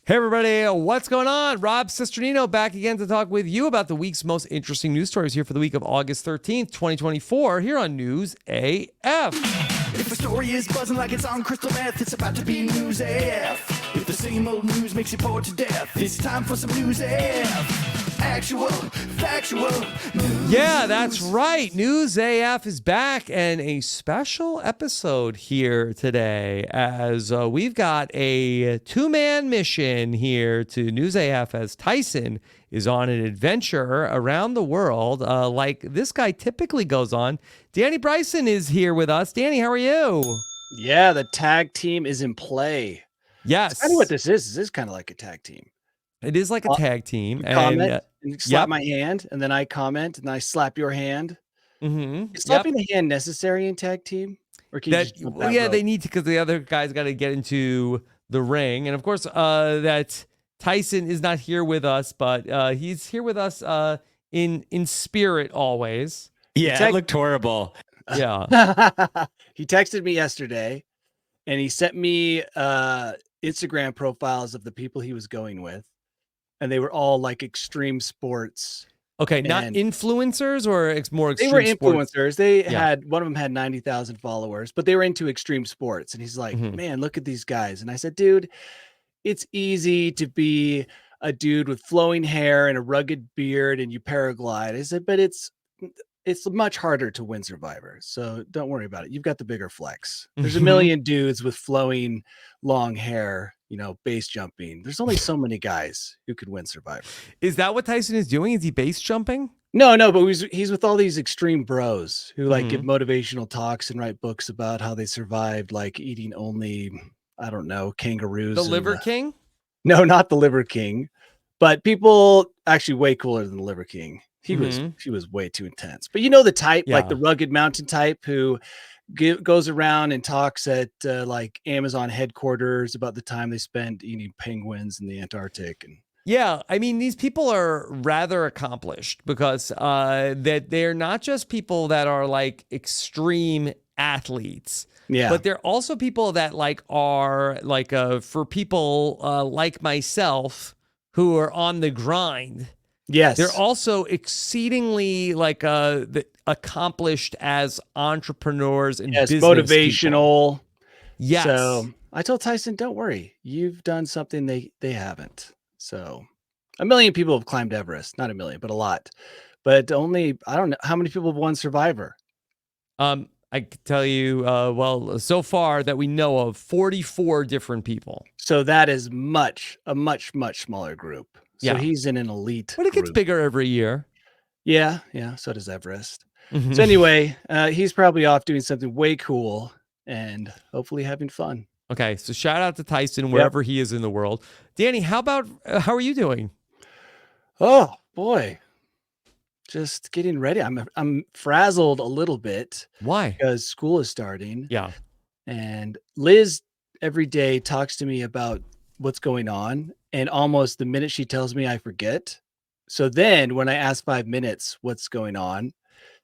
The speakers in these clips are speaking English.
Hey everybody, what's going on? Rob Cesternino back again to talk with you about the week's most interesting news stories here for the week of August 13th, 2024, here on News AF. If the story is buzzing like it's on crystal meth, it's about to be News AF. If the same old news makes you bored to death, it's time for some News AF. Actual, factual news. Yeah, that's right. News AF is back, and a special episode here today as we've got a two-man mission here to News AF as Tyson is on an adventure around the world like this guy typically goes on. Danny Bryson is here with us. Danny, how are you? Yeah, the tag team is in play. Yes. That's kind of what this is. This is kind of like a tag team. It is like a tag team. You And comment and you slap yep. my hand, and then I comment, and I slap your hand. Mm-hmm. Is slapping the hand necessary in tag team? Or can you just jump that rope? They need to, because the other guy's got to get into the ring. And of course, that Tyson is not here with us, but he's here with us in spirit always. Yeah, it looked horrible. Yeah. He texted me yesterday, and he sent me Instagram profiles of the people he was going with, and they were all like extreme sports. Okay, not influencers or more extreme They were sports? influencers. They had, one of them had 90,000 followers, but they were into extreme sports. And he's like, man, look at these guys. And I said, dude, it's easy to be a dude with flowing hair and a rugged beard and you paraglide. I said, but it's much harder to win Survivor. So don't worry about it. You've got the bigger flex. There's a million dudes with flowing long hair, base jumping. There's only so many guys who could win Survivor. Is that what Tyson is doing? Is he base jumping? No, but he's with all these extreme bros who like give motivational talks and write books about how they survived, like eating only, I don't know, kangaroos. The Liver King? No, not the Liver King, but people actually way cooler than the Liver King. He was way too intense. But the type, like the rugged mountain type who goes around and talks at like Amazon headquarters about the time they spent eating penguins in the Antarctic. And yeah, I mean, these people are rather accomplished because that they're not just people that are like extreme athletes. Yeah, but they're also people that are for people like myself who are on the grind. Yes, they're also exceedingly accomplished as entrepreneurs and business motivational. People. Yes. So I told Tyson, don't worry, you've done something they haven't. So a million people have climbed Everest, not a million, but a lot. But only, I don't know how many people have won Survivor. I can tell you, so far that we know of, 44 different people. So that is a much smaller group. So he's in an elite but it gets bigger every year. Yeah. So does Everest. So anyway, he's probably off doing something way cool and hopefully having fun. Okay, so shout out to Tyson wherever he is in the world. Danny, how are you doing? Oh boy, just getting ready. I'm frazzled a little bit. Why? Because school is starting. Yeah, and Liz every day talks to me about what's going on, and almost the minute she tells me, I forget. So then when I ask 5 minutes what's going on,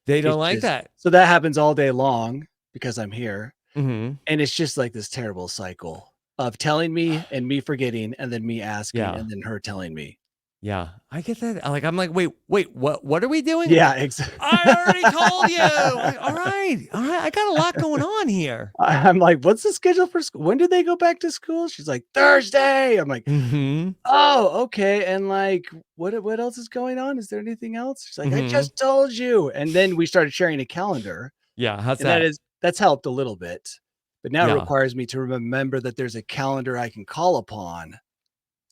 they don't like that. So that happens all day long because I'm here. And it's just like this terrible cycle of telling me and me forgetting and then me asking and then her telling me. Yeah, I get that. I'm like, wait, what are we doing? Yeah, exactly. I already told you. Like, all right. I got a lot going on here. I'm like, what's the schedule for school? When do they go back to school? She's like, Thursday. I'm like, oh, okay. And like, what else is going on? Is there anything else? She's like, I just told you. And then we started sharing a calendar. Yeah, how's that? That's helped a little bit. But now it requires me to remember that there's a calendar I can call upon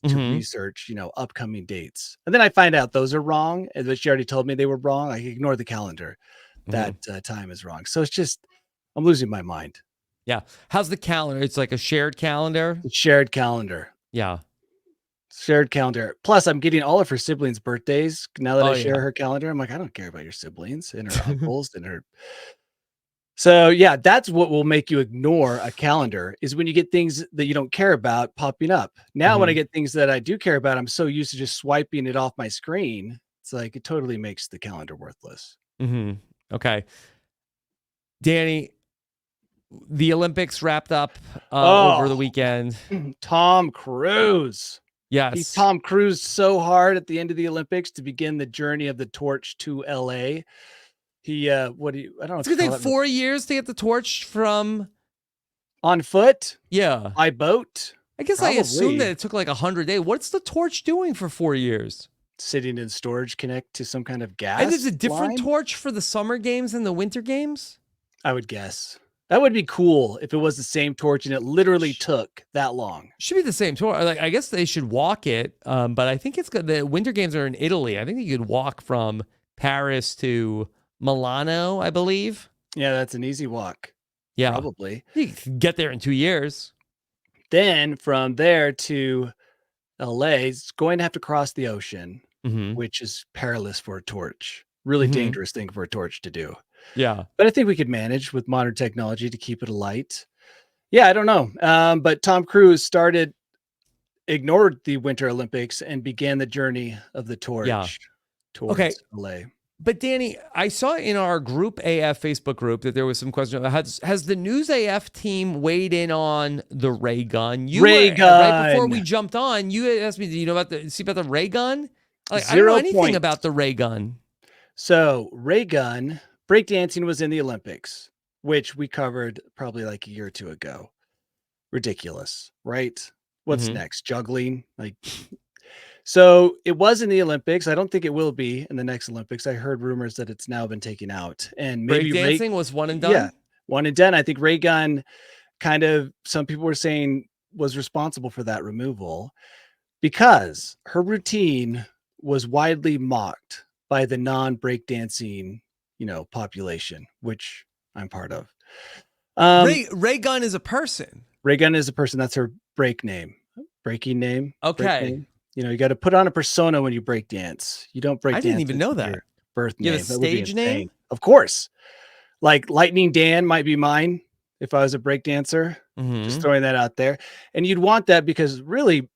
to research, upcoming dates. And then I find out those are wrong. And she already told me they were wrong. I ignore the calendar. That time is wrong. So it's just, I'm losing my mind. Yeah. How's the calendar? It's like a shared calendar? It's shared calendar. Yeah. Shared calendar. Plus, I'm getting all of her siblings' birthdays. Now that I share her calendar, I'm like, I don't care about your siblings and her uncles and her. So yeah, that's what will make you ignore a calendar is when you get things that you don't care about popping up. Now, when I get things that I do care about, I'm so used to just swiping it off my screen. It's like, it totally makes the calendar worthless. Okay. Danny, the Olympics wrapped up over the weekend. Tom Cruise. He Yes. Tom Cruise so hard at the end of the Olympics to begin the journey of the torch to LA. He I don't know It's if you gonna call take it 4 years to get the torch from. on foot, Yeah. by boat, I guess I assumed that probably it took like 100 days. What's the torch doing for 4 years? sitting in storage, connect to some kind of gas. And there's a different line? torch for the summer games and the winter games? I would guess. That would be cool if it was the same torch and it literally took that long. Should be the same torch. Like, I guess they should walk it, but I think it's good. The winter games are in Italy. I think you could walk from Paris to Milano, I believe. Yeah, that's an easy walk. Yeah. Probably. You can get there in 2 years. Then from there to LA, it's going to have to cross the ocean, Mm-hmm. which is perilous for a torch. Really Mhm. dangerous thing for a torch to do. Yeah. But I think we could manage with modern technology to keep it alight. Yeah, I don't know. But Tom Cruise ignored the Winter Olympics and began the journey of the torch towards LA. But Danny, I saw in our Group AF Facebook group that there was some question about has the News AF team weighed in on the ray gun? Right before we jumped on, you asked me, do you know about the ray gun? Like, I don't know anything about the ray gun. So ray gun, breakdancing was in the Olympics, which we covered probably like a year or two ago. Ridiculous, right? What's next? Juggling? So it was in the Olympics. I don't think it will be in the next Olympics. I heard rumors that it's now been taken out. And maybe breakdancing was one and done? Yeah, one and done. I think ray gun kind of, some people were saying, was responsible for that removal because her routine was widely mocked by the non-breakdancing, population, which I'm part of. Ray gun is a person. Ray gun is a person. That's her breaking name. Okay. Break name. You got to put on a persona when you break dance. You don't break I dance. didn't even know that. Your birth You name. have a stage name? Of course. Like Lightning Dan might be mine if I was a break dancer. Just throwing that out there. And you'd want that because really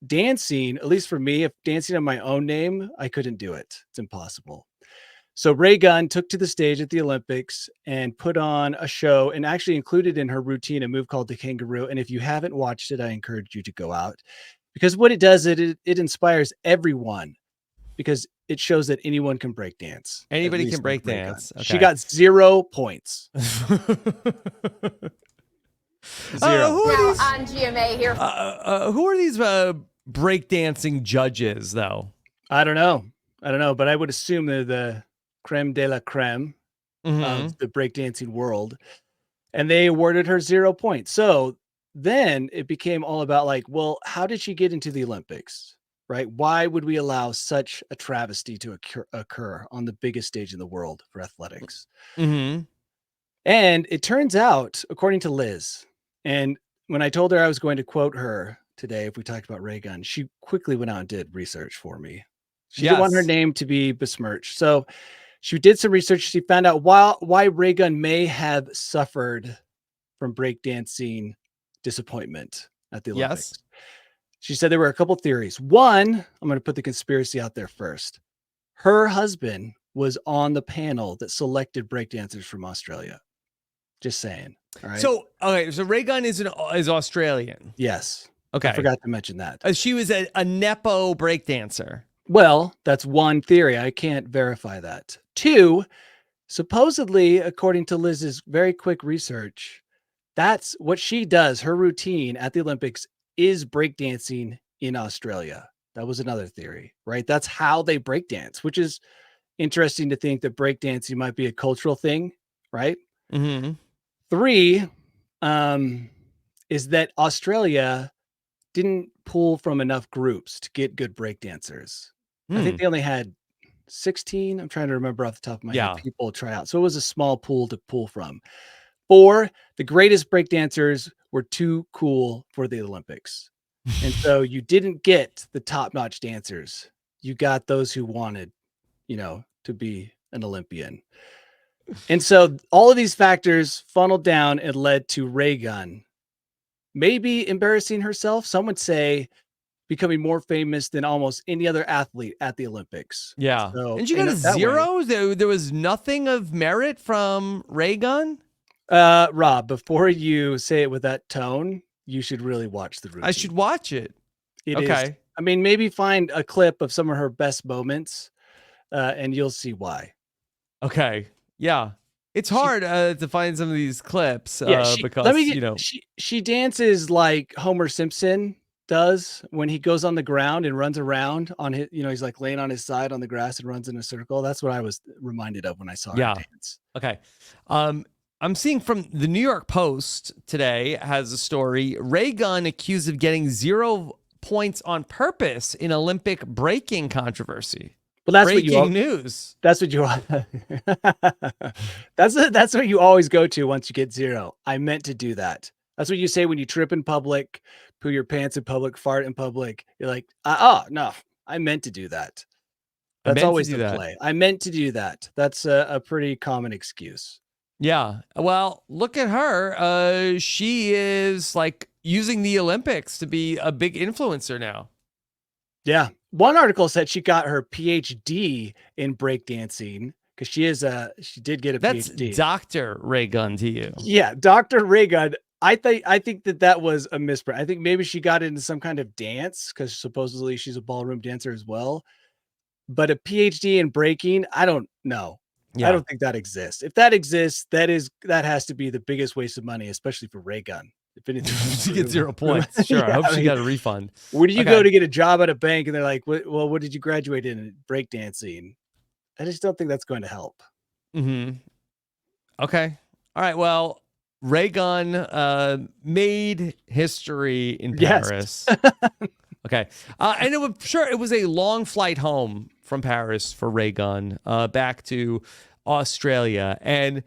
dancing, at least for me, if dancing on my own name, I couldn't do it. It's impossible. So Ray Gun took to the stage at the Olympics and put on a show and actually included in her routine a move called the Kangaroo. And if you haven't watched it, I encourage you to go out because what it does, it inspires everyone because it shows that anyone can break dance. Anybody can break dance. Okay. She got 0 points. 0. Now on GMA here. Who are these breakdancing judges, though? I don't know, but I would assume they're the creme de la creme of the breakdancing world. And they awarded her 0 points. So then it became all about like, well, how did she get into the Olympics? Right? Why would we allow such a travesty to occur on the biggest stage in the world for athletics? And it turns out, according to Liz, and when I told her I was going to quote her today, if we talked about ray gun, she quickly went out and did research for me. She didn't want her name to be besmirched. So she did some research. She found out why ray gun may have suffered from breakdancing disappointment at the Olympics. Yes. She said there were a couple theories. One, I'm going to put the conspiracy out there first. Her husband was on the panel that selected breakdancers from Australia. Just saying. All right. So ray gun is Australian. Yes. Okay. I forgot to mention that. She was a Nepo breakdancer. Well, that's one theory. I can't verify that. 2, supposedly, according to Liz's very quick research, that's what she does. Her routine at the Olympics is breakdancing in Australia. That was another theory, right? That's how they breakdance, which is interesting to think that breakdancing might be a cultural thing, right? 3 is that Australia didn't pull from enough groups to get good breakdancers. I think they only had 16. I'm trying to remember off the top of my head people try out. So it was a small pool to pull from. 4, the greatest breakdancers were too cool for the Olympics. And so you didn't get the top-notch dancers. You got those who wanted, to be an Olympian. And so all of these factors funneled down and led to ray gun maybe embarrassing herself. Some would say becoming more famous than almost any other athlete at the Olympics. Yeah. So, and she got a 0? There was nothing of merit from ray gun? Rob, before you say it with that tone, you should really watch the routine. I should watch it. It is I mean, maybe find a clip of some of her best moments, and you'll see why. Okay. Yeah. It's hard to find some of these clips because, she dances like Homer Simpson does when he goes on the ground and runs around on his, he's like laying on his side on the grass and runs in a circle. That's what I was reminded of when I saw her dance. Okay. I'm seeing from the New York Post today has a story. Raygun accused of getting 0 points on purpose in Olympic breaking controversy. Well, that's breaking news. That's what you that's what you always go to once you get 0. I meant to do that. That's what you say when you trip in public, poo your pants in public, fart in public. You're like, no, I meant to do that. That's always the play. I meant to do that. That's a pretty common excuse. Yeah. Well, look at her. She is like using the Olympics to be a big influencer now. Yeah. One article said she got her PhD in breakdancing because she did get a PhD. That's Dr. Raygun to you. Yeah, Dr. Raygun. I think that was a misprint. I think maybe she got into some kind of dance because supposedly she's a ballroom dancer as well. But a PhD in breaking, I don't know. Yeah. I don't think that exists. If that exists, that has to be the biggest waste of money, especially for Raygun. If anything, to get 0 points. Sure. I hope she got a refund. Where do you go to get a job at a bank? And they're like, well, what did you graduate in? Breakdancing. I just don't think that's going to help. Mm-hmm. Okay. All right. Well, Raygun made history in Paris. Yes. Okay. And it was a long flight home from Paris for Raygun back to Australia. And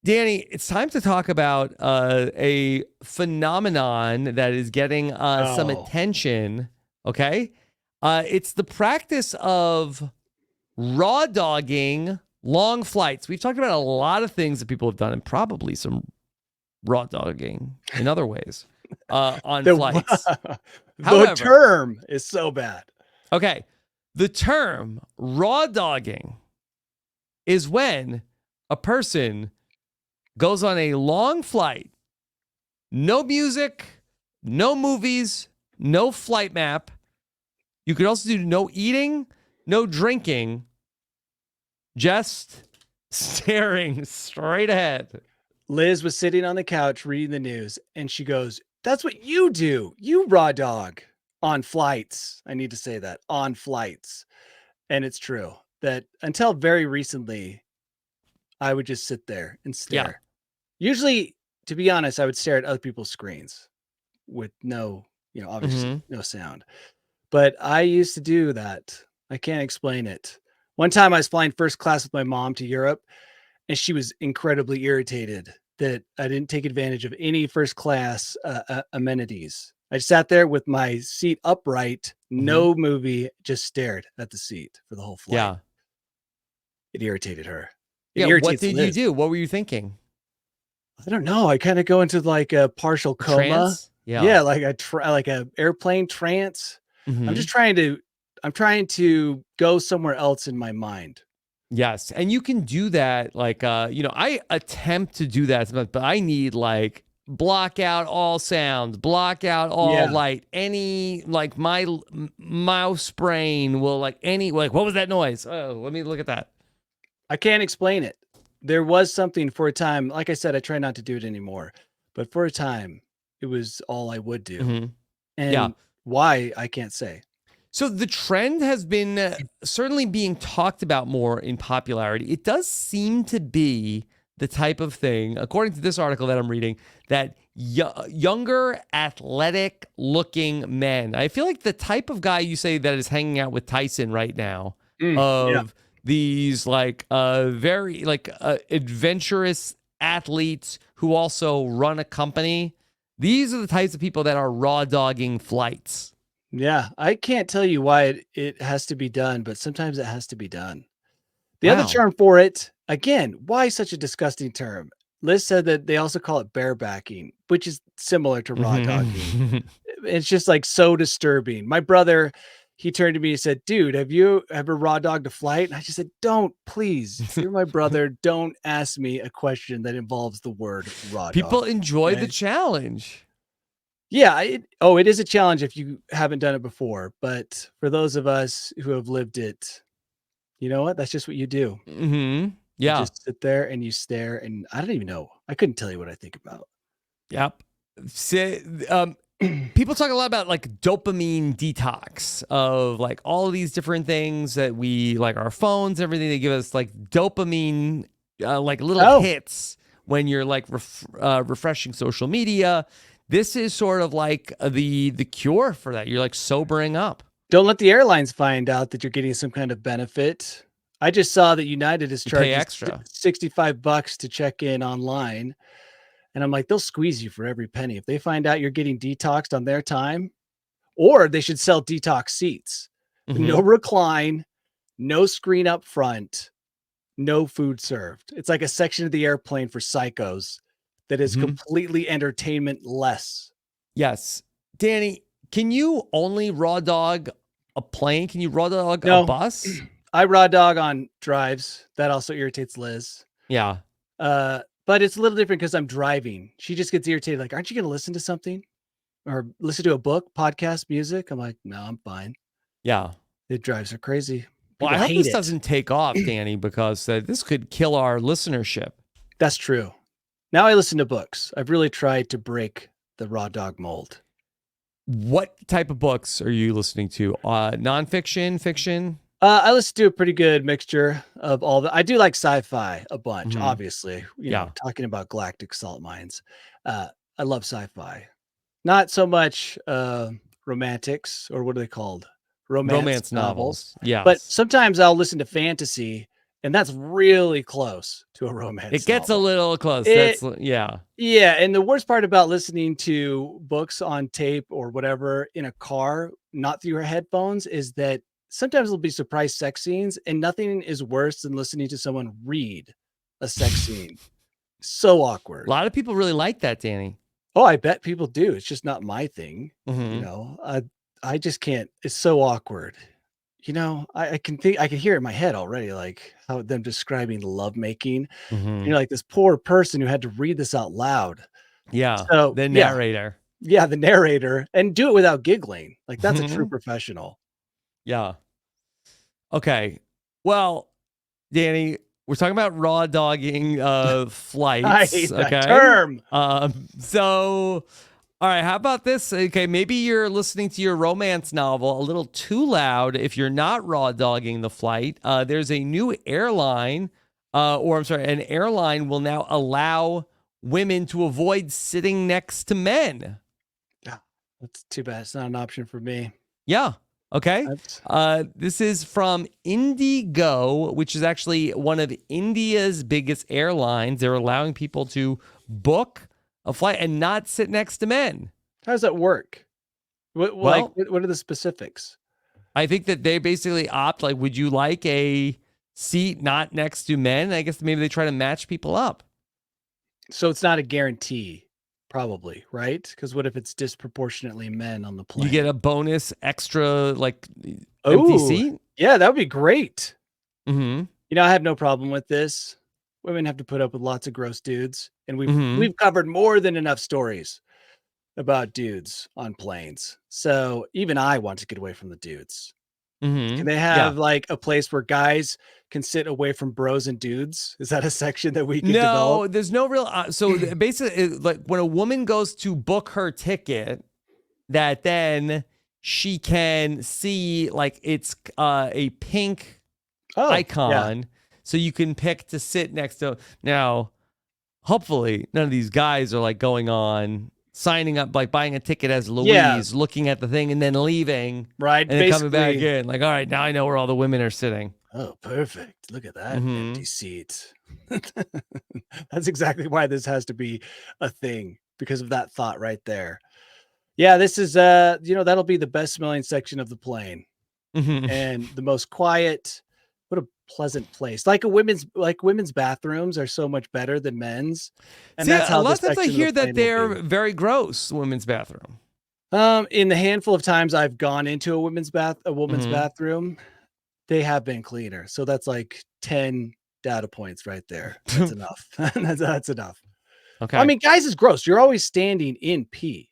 Danny, it's time to talk about a phenomenon that is getting some attention, okay? It's the practice of raw dogging long flights. We've talked about a lot of things that people have done and probably some raw dogging in other ways on flights. The term is so bad. Okay. The term raw dogging is when a person goes on a long flight, no music, no movies, no flight map. You could also do no eating, no drinking, just staring straight ahead. Liz was sitting on the couch reading the news, and she goes, "That's what you do. You raw dog on flights." I need to say that, on flights. And it's true that until very recently, I would just sit there and stare. Yeah. Usually, to be honest, I would stare at other people's screens with no, obviously no sound. But I used to do that. I can't explain it. One time I was flying first class with my mom to Europe, and she was incredibly irritated that I didn't take advantage of any first class amenities. I sat there with my seat upright, no movie, just stared at the seat for the whole flight. Yeah. It irritated her. What did you do? What were you thinking? I don't know. I kind of go into like a partial coma. Trance? Yeah, like a airplane trance. I'm trying to go somewhere else in my mind. Yes. And you can do that. Like, I attempt to do that, but I need like block out all sounds, block out all light, any, like my mouse brain will what was that noise? Oh, let me look at that. I can't explain it. There was something for a time. Like I said, I try not to do it anymore, but for a time it was all I would do. And why, I can't say. So the trend has been certainly being talked about more in popularity. It does seem to be the type of thing, according to this article that I'm reading, that younger, athletic-looking men. I feel like the type of guy you say that is hanging out with Tyson right now, these very adventurous athletes who also run a company. These are the types of people that are raw dogging flights. Yeah, I can't tell you why it has to be done, but sometimes it has to be done. The other term for it, again, why such a disgusting term? Liz said that they also call it barebacking, which is similar to raw dogging. It's just like so disturbing. My brother, he turned to me and said, "Dude, have you ever raw dogged a flight?" And I just said, "Don't, please. You're my brother. Don't ask me a question that involves the word raw dog." People enjoy the challenge. Yeah, it is a challenge if you haven't done it before, but for those of us who have lived it, you know what? That's just what you do. Mm-hmm. You Yeah. just sit there and you stare, and I don't even know. I couldn't tell you what I think about. Yep. Say, people talk a lot about like dopamine detox of like all of these different things that we like our phones, everything. They give us like dopamine, like little hits when you're like refreshing social media. This is sort of like the cure for that. You're like sobering up. Don't let the airlines find out that you're getting some kind of benefit. I just saw that United is You pay charging extra. $65 to check in online. And I'm like, they'll squeeze you for every penny. If they find out you're getting detoxed on their time, or they should sell detox seats. No recline, no screen up front, no food served. It's like a section of the airplane for psychos that is completely entertainment less. Yes. Danny, can you only raw dog a plane? Can you raw dog a No. bus? I raw dog on drives. That also irritates Liz. Yeah. But it's a little different because I'm driving. She just gets irritated. Like, aren't you going to listen to something or listen to a book, podcast, music? I'm like, no, I'm fine. Yeah. It drives her crazy. Well, People I hope hate this it. doesn't take off, Danny, because this could kill our listenership. That's true. Now I listen to books. I've really tried to break the raw dog mold. What type of books are you listening to? Nonfiction, fiction? I listen to a pretty good mixture of all the. I do like sci-fi a bunch, obviously. You know, talking about galactic salt mines. I love sci-fi. Not so much romantics, or what are they called? Romance novels. Yeah. But sometimes I'll listen to fantasy, and that's really close to a romance. It gets novel. a little close. Yeah. Yeah, and the worst part about listening to books on tape or whatever in a car, not through your headphones, is that sometimes there'll be surprise sex scenes, and nothing is worse than listening to someone read a sex scene. So awkward. A lot of people really like that, Danny. Oh, I bet people do. It's just not my thing. You know, I just can't. It's so awkward. You know, I can hear it in my head already, like how them describing lovemaking. You're like this poor person who had to read this out loud. Yeah. So The narrator. Yeah, the narrator, and do it without giggling. Like that's a true professional. Yeah. Okay. Well, Danny, we're talking about raw dogging flights. I hate that okay. term. So all right, how about this? Okay, maybe you're listening to your romance novel a little too loud if you're not raw dogging the flight. There's a new airline, an airline will now allow women to avoid sitting next to men. Yeah, that's too bad. It's not an option for me. Yeah. Okay. This is from Indigo, which is actually one of India's biggest airlines. They're allowing people to book a flight and not sit next to men. How does that work? What are the specifics? I think that they basically opt, like, would you like a seat not next to men? I guess maybe they try to match people up. So it's not a guarantee, probably, right? Because what if it's disproportionately men on the plane? You get a bonus extra, like, empty seat? Yeah, that would be great. Mm-hmm. You know, I have no problem with this. Women have to put up with lots of gross dudes, and we've covered more than enough stories about dudes on planes. So even I want to get away from the dudes. Can they have like a place where guys can sit away from bros and dudes? Is that a section that we can develop? No, there's no real. So basically, like when a woman goes to book her ticket, that then she can see like it's a pink icon. So you can pick to sit next to. Now, hopefully, none of these guys are like going on signing up, like buying a ticket as Louise, looking at the thing, and then leaving, right? And then coming back in. Like, all right, now I know where all the women are sitting. Oh, perfect! Look at that empty seat. That's exactly why this has to be a thing, because of that thought right there. Yeah, this is that'll be the best smelling section of the plane, and the most quiet. What a pleasant place. Like women's bathrooms are so much better than men's. And see, that's how a lot of times I section hear of the that plane they're will be. very gross, women's bathroom. In the handful of times I've gone into a woman's bathroom, they have been cleaner. So that's like 10 data points right there. That's enough. That's enough. Okay. I mean, guys is gross. You're always standing in pee.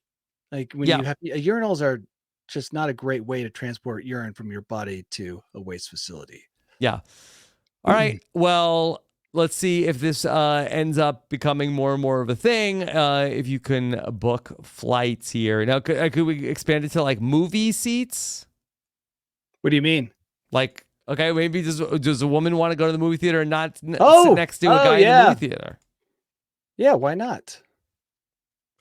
Like when you have urinals are just not a great way to transport urine from your body to a waste facility. Yeah. All right. Well, let's see if this ends up becoming more and more of a thing. If you can book flights here. Now, could we expand it to like movie seats? What do you mean? Like, okay, maybe does a woman want to go to the movie theater and not sit next to a guy in the movie theater? Yeah, why not?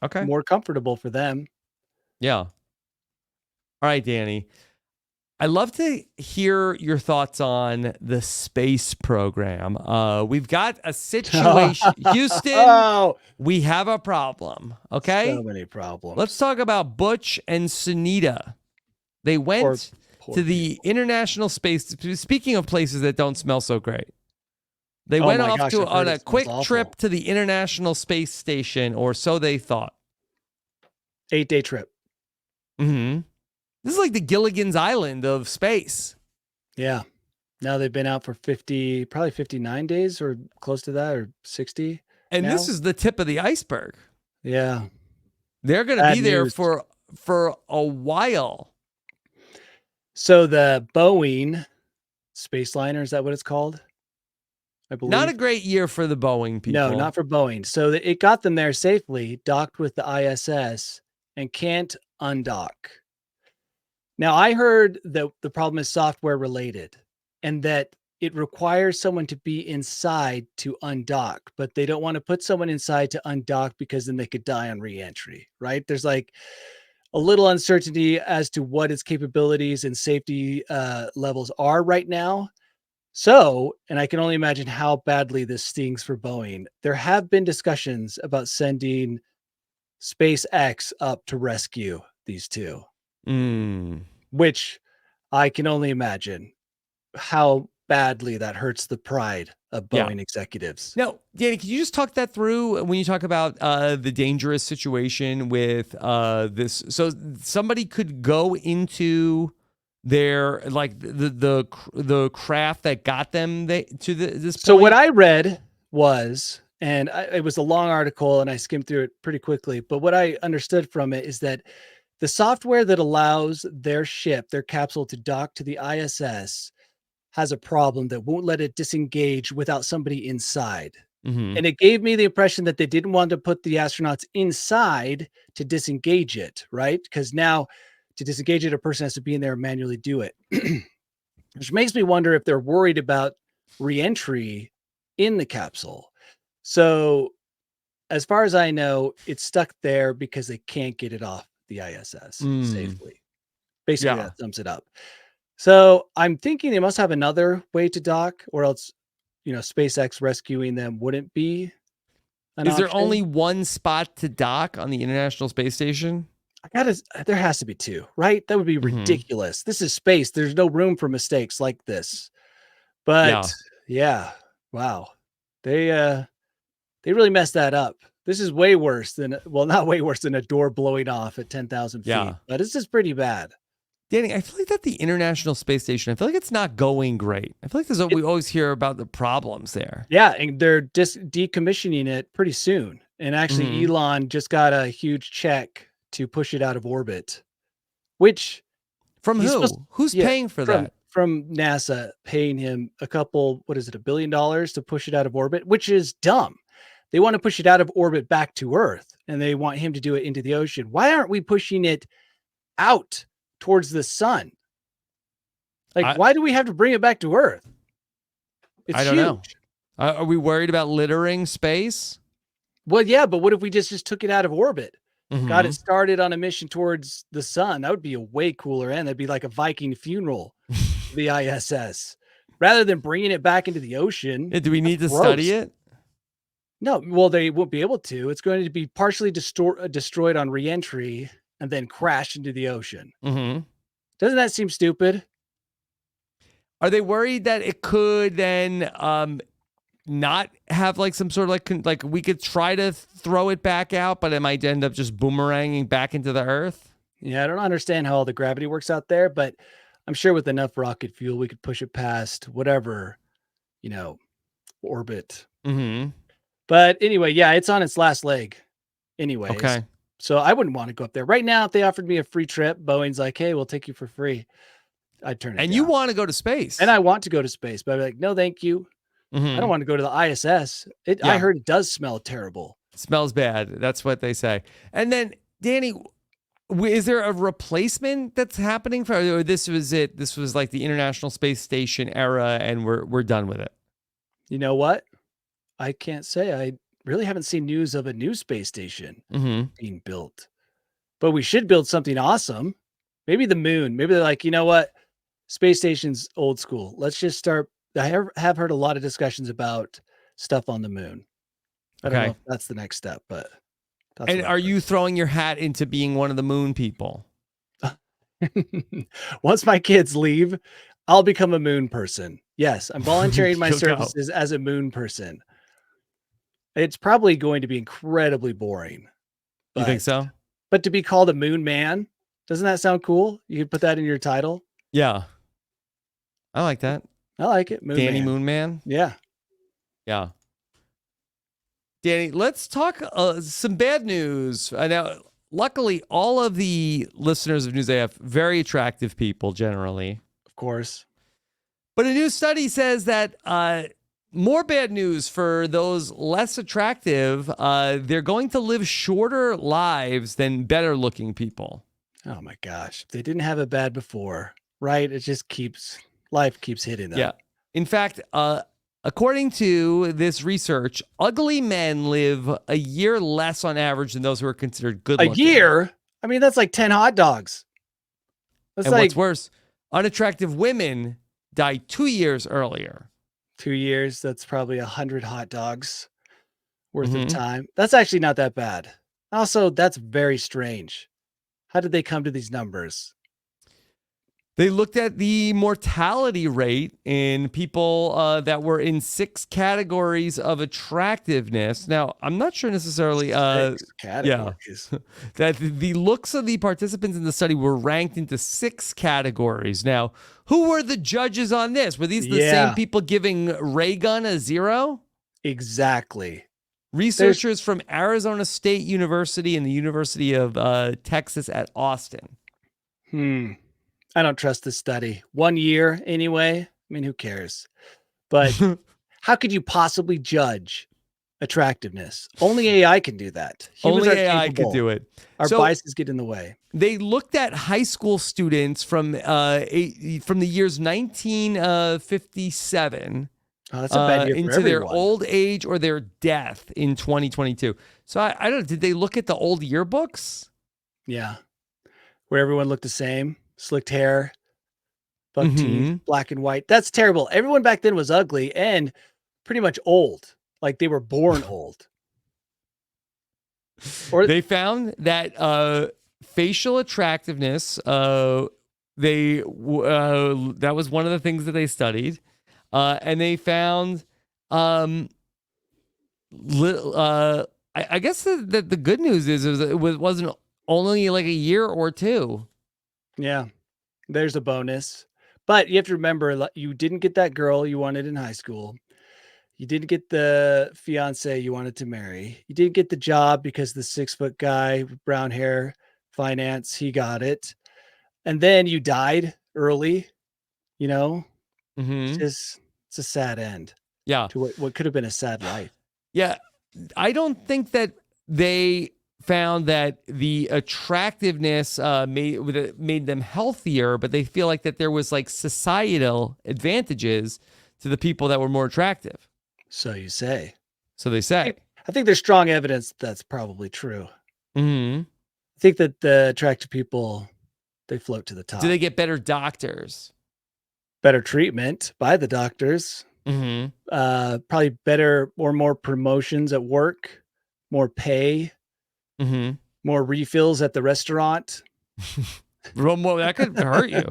Okay. More comfortable for them. Yeah. All right, Danny. I'd love to hear your thoughts on the space program. We've got a situation. Houston, we have a problem, okay? So many problems. Let's talk about Butch and Sunita. They went to the International Space. Speaking of places that don't smell so great. They went off on a quick trip to the International Space Station, or so they thought. 8-day trip. Mm-hmm. This is like the Gilligan's Island of space. Yeah. Now they've been out for probably 59 days or close to that, or 60. And this is the tip of the iceberg. Yeah. They're going to be there for a while. So the Boeing Spaceliner, is that what it's called? I believe. Not a great year for the Boeing people. No, not for Boeing. So it got them there safely, docked with the ISS, and can't undock. Now, I heard that the problem is software related and that it requires someone to be inside to undock, but they don't want to put someone inside to undock because then they could die on re-entry, right? There's like a little uncertainty as to what its capabilities and safety levels are right now. So, and I can only imagine how badly this stings for Boeing. There have been discussions about sending SpaceX up to rescue these two. Which I can only imagine how badly that hurts the pride of Boeing executives. Now, Danny, can you just talk that through when you talk about the dangerous situation with this? So somebody could go into their like the craft that got them this point. So what I read was, and it was a long article and I skimmed through it pretty quickly, but what I understood from it is that the software that allows their capsule to dock to the ISS has a problem that won't let it disengage without somebody inside. And it gave me the impression that they didn't want to put the astronauts inside to disengage it, right? Because now to disengage it, a person has to be in there and manually do it. Which makes me wonder if they're worried about re-entry in the capsule. So as far as I know, it's stuck there because they can't get it off the ISS safely. Basically, that sums it up. So I'm thinking they must have another way to dock, or else, SpaceX rescuing them wouldn't be an option. Is there only one spot to dock on the International Space Station? There has to be two, right? That would be ridiculous. This is space. There's no room for mistakes like this. But wow. They really messed that up. This is way worse than, not way worse than a door blowing off at 10,000 feet, but this is pretty bad. Danny, I feel like that the International Space Station, I feel like it's not going great. I feel like we always hear about the problems there. Yeah, and they're decommissioning it pretty soon. And actually, Elon just got a huge check to push it out of orbit, which... From who? Who's paying for that? From NASA, paying him $1 billion to push it out of orbit, which is dumb. They want to push it out of orbit back to Earth, and they want him to do it into the ocean. Why aren't we pushing it out towards the sun? Why do we have to bring it back to Earth? It's I don't know. Are we worried about littering space? Well, yeah, but what if we just took it out of orbit? Got it started on a mission towards the sun? That would be a way cooler end. That'd be like a Viking funeral, the ISS. Rather than bringing it back into the ocean. Do we need to study it? No, well, they won't be able to. It's going to be partially destroyed on re-entry and then crash into the ocean. Doesn't that seem stupid? Are they worried that it could then not have like some sort of like we could try to throw it back out, but it might end up just boomeranging back into the Earth? Yeah, I don't understand how all the gravity works out there, but I'm sure with enough rocket fuel, we could push it past whatever, orbit. But anyway, yeah, it's on its last leg. Anyways. Okay. So I wouldn't want to go up there right now. If they offered me a free trip, Boeing's like, "Hey, we'll take you for free." I'd turn it down. And you want to go to space. And I want to go to space, but I'd be like, "No, thank you. I don't want to go to the ISS." I heard it does smell terrible. It smells bad. That's what they say. And then, Danny, is there a replacement that's happening for, or this was it? This was like the International Space Station era, and we're done with it. You know what? I can't say. I really haven't seen news of a new space station being built, but we should build something awesome. Maybe the moon. Maybe they're like, you know what? Space station's old school. Let's just start. I have heard a lot of discussions about stuff on the moon. I don't know if that's the next step, but. And are you throwing your hat into being one of the moon people? Once my kids leave, I'll become a moon person. Yes, I'm volunteering my services as a moon person. It's probably going to be incredibly boring. You think so? But to be called a moon man, doesn't that sound cool? You could put that in your title. Yeah. I like that. I like it. Danny Moon Man. Yeah. Yeah. Danny, let's talk some bad news. Now, luckily, all of the listeners of News AF, very attractive people generally. Of course. But a new study says that more bad news for those less attractive. They're going to live shorter lives than better looking people. Oh my gosh. If they didn't have it bad before, right? It just life keeps hitting them. Yeah. In fact, according to this research, ugly men live a year less on average than those who are considered good looking. A year? I mean, that's like 10 hot dogs. That's and what's worse, unattractive women die 2 years earlier. 2 years, that's probably 100 hot dogs worth of time. That's actually not that bad. Also, that's very strange. How did they come to these numbers? They looked at the mortality rate in people that were in 6 categories of attractiveness. Now, I'm not sure necessarily 6 categories. That the looks of the participants in the study were ranked into 6 categories. Now, who were the judges on this? Were these the same people giving Raygun a 0? Exactly. Researchers from Arizona State University and the University of Texas at Austin. I don't trust this study. 1 year anyway. I mean, who cares? But how could you possibly judge attractiveness? Only AI can do that. Only AI could do it. Our biases get in the way. They looked at high school students from the years 1957 that's a bad year for into their old age or their death in 2022. So I don't know. Did they look at the old yearbooks? Yeah. Where everyone looked the same. Slicked hair, buck teeth, black and white. That's terrible. Everyone back then was ugly and pretty much old. Like they were born old. Or they found that facial attractiveness, that was one of the things that they studied. And they found, I guess that the good news is it wasn't only like a year or 2. Yeah, there's a bonus. But you have to remember, you didn't get that girl you wanted in high school. You didn't get the fiance you wanted to marry. You didn't get the job because the 6-foot guy with brown hair, finance, he got it. And then you died early, you know? It's a sad end. Yeah. To what could have been a sad life. Yeah. I don't think that they found that the attractiveness made them healthier, but they feel like that there was like societal advantages to the people that were more attractive. So you say. So they say. I think there's strong evidence that's probably true. I think that the attractive people, they float to the top. Do they get better doctors? Better treatment by the doctors. Probably better or more promotions at work, more pay. More refills at the restaurant. Well, that could hurt you.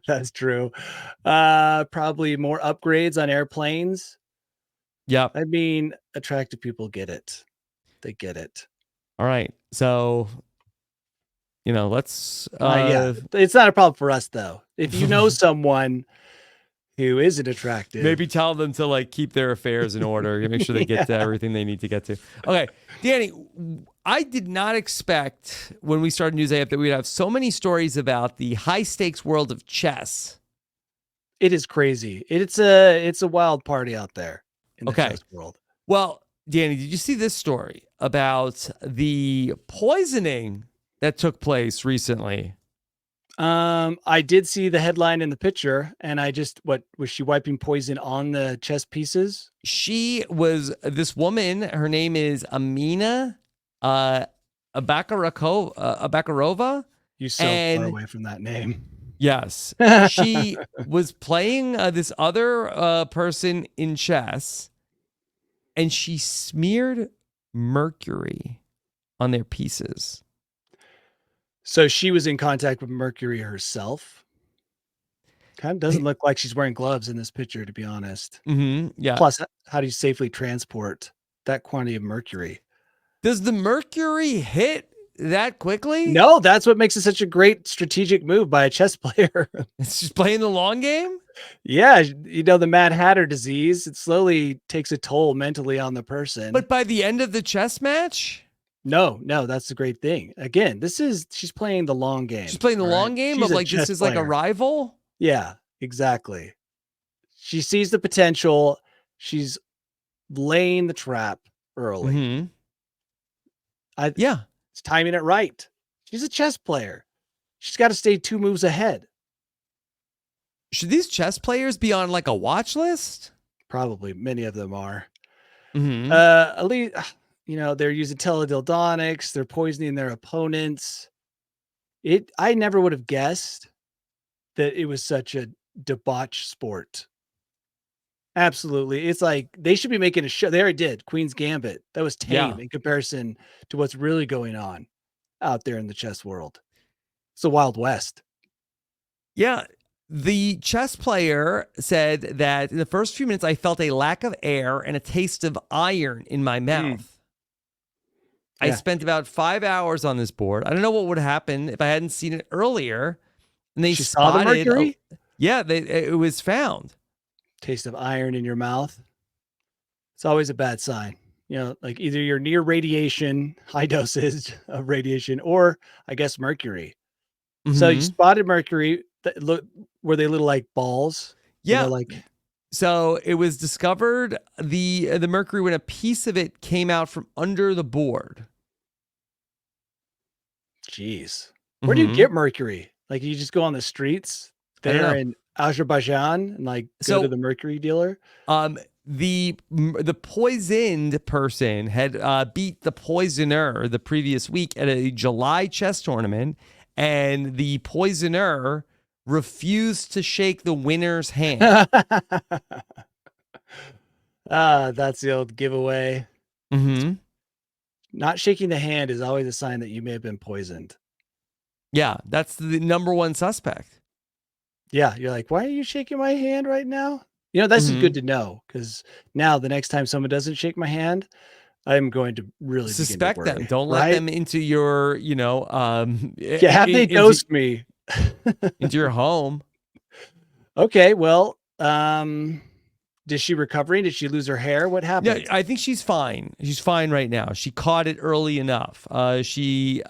That's true. Probably more upgrades on airplanes. Yep. I mean, attractive people get it. They get it. All right. So, let's. Yeah, it's not a problem for us though. If you know someone Who isn't attractive? Maybe tell them to like keep their affairs in order, make sure they get to everything they need to get to. Okay, Danny, I did not expect when we started News AF that we'd have so many stories about the high stakes world of chess. It is crazy. It's a wild party out there in the chess world. Well, Danny, did you see this story about the poisoning that took place recently? I did see the headline in the picture, and what was she wiping poison on the chess pieces? She was this woman. Her name is Amina Abakarova. You're so far away from that name. Yes. She was playing this other person in chess, and she smeared mercury on their pieces. So she was in contact with mercury herself. Kind of doesn't look like she's wearing gloves in this picture, to be honest. Yeah. Plus, how do you safely transport that quantity of mercury? Does the mercury hit that quickly? No, that's what makes it such a great strategic move by a chess player. It's just playing the long game? Yeah, the Mad Hatter disease, it slowly takes a toll mentally on the person. But by the end of the chess match? No, that's the great thing. Again, she's playing the long game. She's playing the long game of like, this is like a rival? Yeah, exactly. She sees the potential. She's laying the trap early. It's timing it right. She's a chess player. She's got to stay 2 moves ahead. Should these chess players be on like a watch list? Probably. Many of them are. At least, they're using teledildonics. They're poisoning their opponents. I never would have guessed that it was such a debauched sport. Absolutely. It's like they should be making a show. They already did Queen's Gambit. That was tame in comparison to what's really going on out there in the chess world. It's the Wild West. Yeah. The chess player said that in the first few minutes, I felt a lack of air and a taste of iron in my mouth. I spent about 5 hours on this board. I don't know what would happen if I hadn't seen it earlier. And they saw the mercury? It was found. Taste of iron in your mouth. It's always a bad sign. Like either you're near radiation, high dosage of radiation, or I guess mercury. So you spotted mercury. Were they little like balls? Yeah. So it was discovered the mercury when a piece of it came out from under the board. Jeez. Where do you get mercury? Like you just go on the streets there in Azerbaijan and go to the mercury dealer? The poisoned person had beat the poisoner the previous week at a July chess tournament, and the poisoner refused to shake the winner's hand. That's the old giveaway. Not shaking the hand is always a sign that you may have been poisoned. Yeah, that's the number one suspect. Yeah, you're like, why are you shaking my hand right now? This is good to know, because now the next time someone doesn't shake my hand, I'm going to really suspect them. Don't let them into your, have they dosed me into your home. Okay, well, is she recovering? Did she lose her hair? What happened? Yeah, I think she's fine. She's fine right now. She caught it early enough. She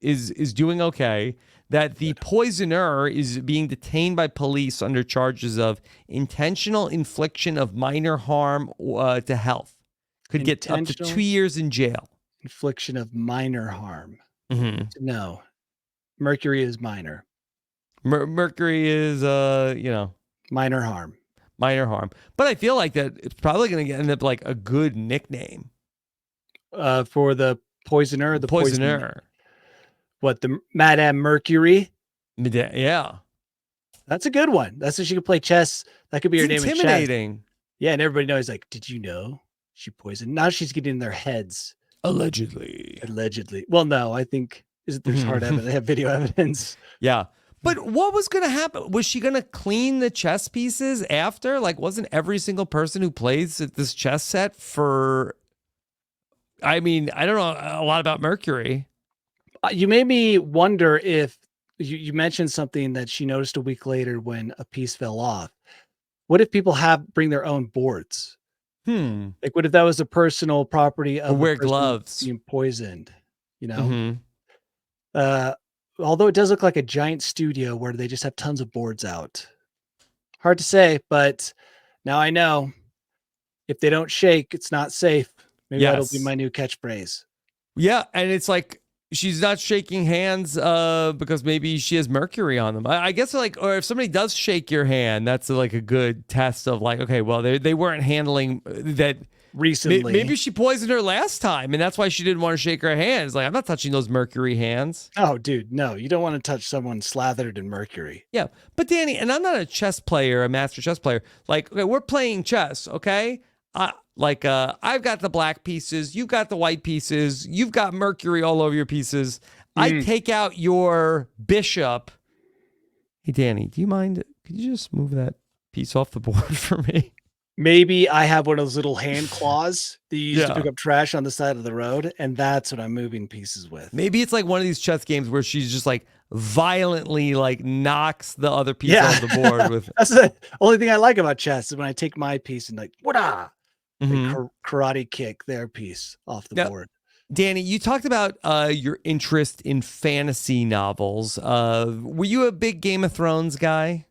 is doing okay. That the poisoner is being detained by police under charges of intentional infliction of minor harm to health. Could get up to 2 years in jail. Infliction of minor harm. No, mercury is minor. Mercury is, minor harm. Minor harm. But I feel like that it's probably going to end up like a good nickname. For the poisoner? The poisoner. What, the Madame Mercury? Yeah. That's a good one. That's what she could play chess. That could be her name in chess. Intimidating. Yeah, and everybody knows, like, did you know she poisoned? Now she's getting in their heads. Allegedly. Well, no, I think there's hard evidence. They have video evidence. Yeah. But what was going to happen? Was she going to clean the chess pieces after? Like, wasn't every single person who plays at this chess set for... I mean, I don't know a lot about mercury. You made me wonder if you mentioned something that she noticed a week later when a piece fell off. What if people bring their own boards? Like, what if that was a personal property Or of wear a person gloves. being poisoned? You know, Mm-hmm. although it does look like a giant studio where they just have tons of boards out. Hard to say, but now I know if they don't shake, it's not safe. Maybe that'll be Yes. my new catchphrase. Yeah, and it's like she's not shaking hands because maybe she has mercury on them. I guess like, or if somebody does shake your hand, that's like a good test of like, okay, well they weren't handling that Recently, Maybe she poisoned her last time, and that's why she didn't want to shake her hands. Like, I'm not touching those mercury hands. Oh, dude, no, you don't want to touch someone slathered in mercury. Yeah, but Danny, and I'm not a chess player, a master chess player. Like, okay, we're playing chess, okay? I've got the black pieces, you've got the white pieces, you've got mercury all over your pieces. I take out your bishop. Hey, Danny, do you mind? Could you just move that piece off the board for me? Maybe I have one of those little hand claws that you use to Yeah. pick up trash on the side of the road, and that's what I'm moving pieces with. Maybe it's like one of these chess games where she's just like violently like knocks the other piece off the board with. That's the only thing I like about chess is when I take my piece and like, what karate kick their piece off the board. Danny, you talked about your interest in fantasy novels. Were you a big Game of Thrones guy?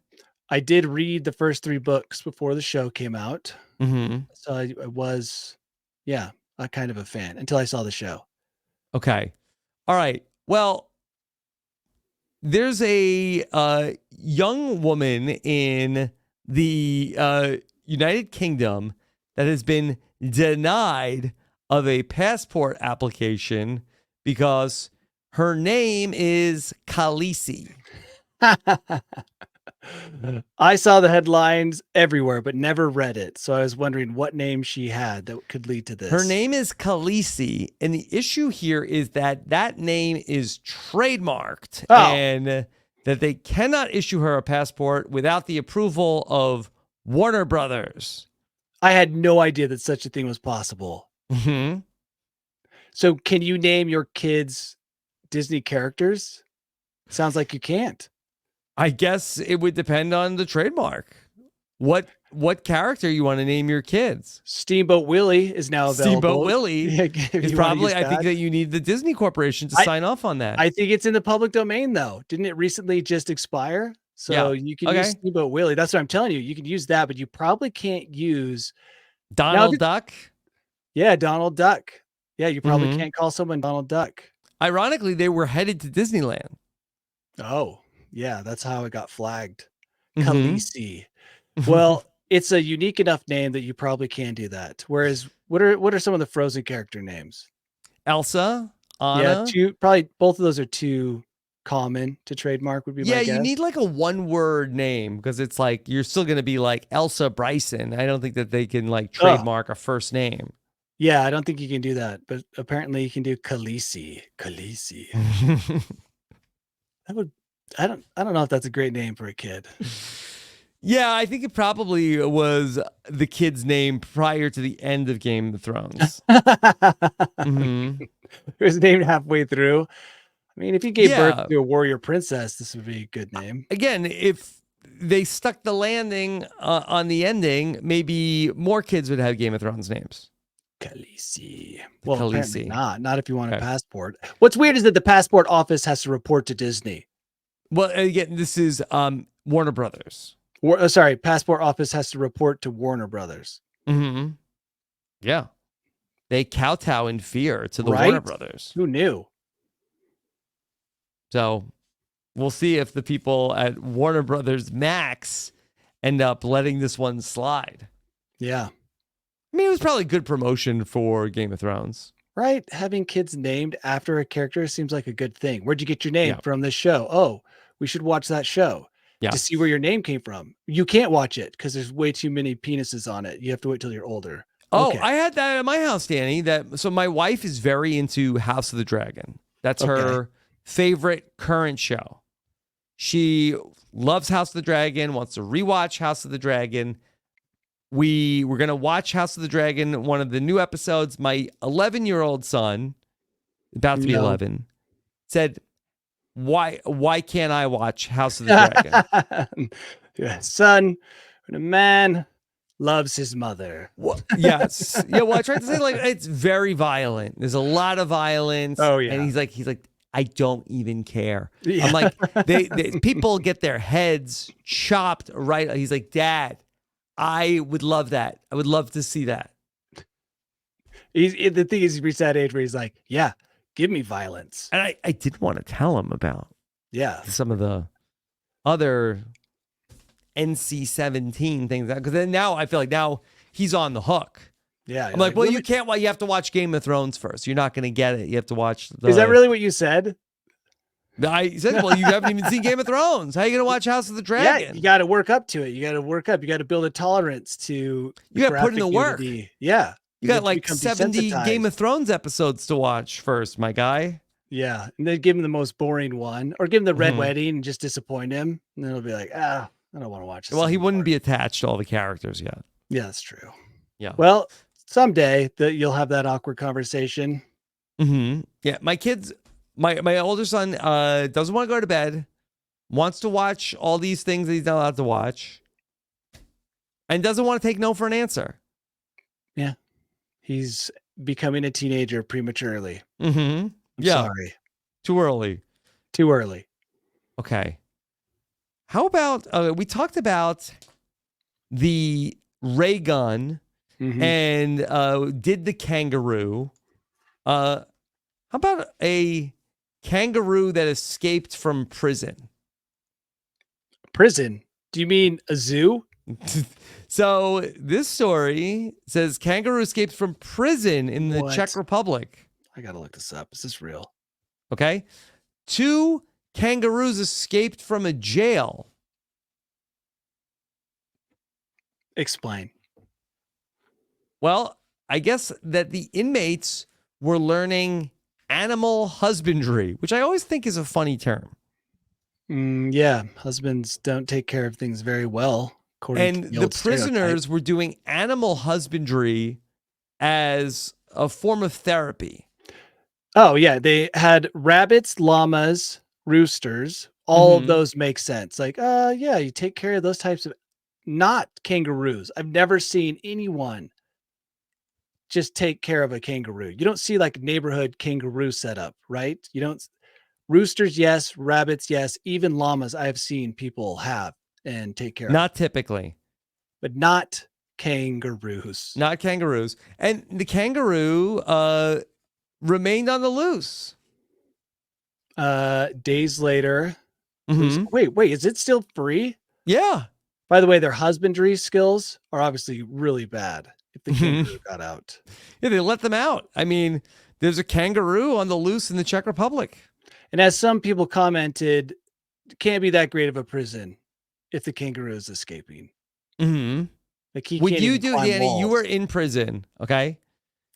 I did read the first 3 books before the show came out. Mm-hmm. So I was, a kind of a fan until I saw the show. Okay. All right. Well, there's a young woman in the United Kingdom that has been denied of a passport application because her name is Khaleesi. I saw the headlines everywhere, but never read it. So I was wondering what name she had that could lead to this. Her name is Khaleesi, and the issue here is that that name is trademarked and that they cannot issue her a passport without the approval of Warner Brothers. I had no idea that such a thing was possible. Mm-hmm. So can you name your kids Disney characters? Sounds like you can't. I guess it would depend on the trademark. What character you want to name your kids? Steamboat Willie is now available. Steamboat Willie is probably, I think that you need the Disney Corporation to sign off on that. I think it's in the public domain though. Didn't it recently just expire? So you can use Steamboat Willie. That's what I'm telling you. You can use that, but you probably can't use Donald Duck. Yeah, Donald Duck. Yeah, you probably can't call someone Donald Duck. Ironically, they were headed to Disneyland. Oh, yeah, that's how it got flagged. Khaleesi. Well, it's a unique enough name that you probably can do that. Whereas, what are some of the Frozen character names? Elsa, Anna. Yeah, probably both of those are too common to trademark. Would be my guess. You need like a one-word name because it's like you're still going to be like Elsa Bryson. I don't think that they can like trademark a first name. Yeah, I don't think you can do that, but apparently you can do Khaleesi. Khaleesi. That would. I don't know if that's a great name for a kid. Yeah, I think it probably was the kid's name prior to the end of Game of Thrones. It was named halfway through. I mean, if you gave birth to a warrior princess, this would be a good name. Again, if they stuck the landing on the ending, maybe more kids would have Game of Thrones names. Khaleesi. Well, apparently Khaleesi. not if you want a passport. What's weird is that the passport office has to report to Disney. Well, again, this is Warner Brothers. Passport office has to report to Warner Brothers. Mm-hmm. Yeah. They kowtow in fear to the Warner Brothers. Who knew? So we'll see if the people at Warner Brothers Max end up letting this one slide. Yeah. I mean, it was probably good promotion for Game of Thrones. Right? Having kids named after a character seems like a good thing. Where'd you get your name from this show? Oh, we should watch that show to see where your name came from. You can't watch it because there's way too many penises on it. You have to wait till you're older. Oh, okay. I had that at my house, Danny. So my wife is very into House of the Dragon. That's her favorite current show. She loves House of the Dragon, wants to rewatch House of the Dragon. We were going to watch House of the Dragon, one of the new episodes. My 11-year-old son, about to be 11, said, why can't I watch House of the Dragon? Yeah, son, When a man loves his mother. Well, yes. Yeah, well, I tried to say, like, it's very violent. There's a lot of violence. Oh, yeah. And he's like, I don't even care. Yeah. I'm like, they people get their heads chopped right. He's like, Dad, I would love that. I would love to see that. The thing is, he reached that age where he's like, yeah, give me violence. And I did want to tell him about some of the other NC-17 things, because then now I feel like now he's on the hook. Yeah. I'm like, well, you can't. Well, you have to watch Game of Thrones first. You're not going to get it. You have to watch. Is that really what you said? I said, well, you haven't even seen Game of Thrones. How are you going to watch House of the Dragon? Yeah, you got to work up to it. You got to work up. You got to build a tolerance to. You got to put in the work. Yeah. You got like 70 Game of Thrones episodes to watch first, my guy. Yeah. And then give him the most boring one, or give him the Red Wedding and just disappoint him. And then he'll be like, I don't want to watch this. Well, he wouldn't be attached to all the characters yet. Yeah, that's true. Yeah. Well, someday that you'll have that awkward conversation. Yeah. My kids, my older son doesn't want to go to bed, wants to watch all these things that he's not allowed to watch, and doesn't want to take no for an answer. Yeah. He's becoming a teenager prematurely. I'm sorry. Too early. Too early. Okay. How about we talked about the ray gun and did the kangaroo. How about a kangaroo that escaped from prison? Prison? Do you mean a zoo? So this story says kangaroo escapes from prison in the Czech Republic. I got to look this up. Is this real? Okay. 2 kangaroos escaped from a jail. Explain. Well, I guess that the inmates were learning animal husbandry, which I always think is a funny term. Yeah. Husbands don't take care of things very well. And the prisoners were doing animal husbandry as a form of therapy. Oh, yeah. They had rabbits, llamas, roosters. All of those make sense. Like, yeah, you take care of those types of, not kangaroos. I've never seen anyone just take care of a kangaroo. You don't see like neighborhood kangaroo setup, right? You don't. Roosters, yes. Rabbits, yes. Even llamas, I've seen people have and take care of. Not typically. But not kangaroos. Not kangaroos. And the kangaroo remained on the loose. Days later. Wait, is it still free? Yeah. By the way, their husbandry skills are obviously really bad if the kangaroo got out. Yeah, they let them out. I mean, there's a kangaroo on the loose in the Czech Republic. And as some people commented, it can't be that great of a prison if the kangaroo is escaping. Like he Would can't you even do, climb Danny? walls. You were in prison, okay?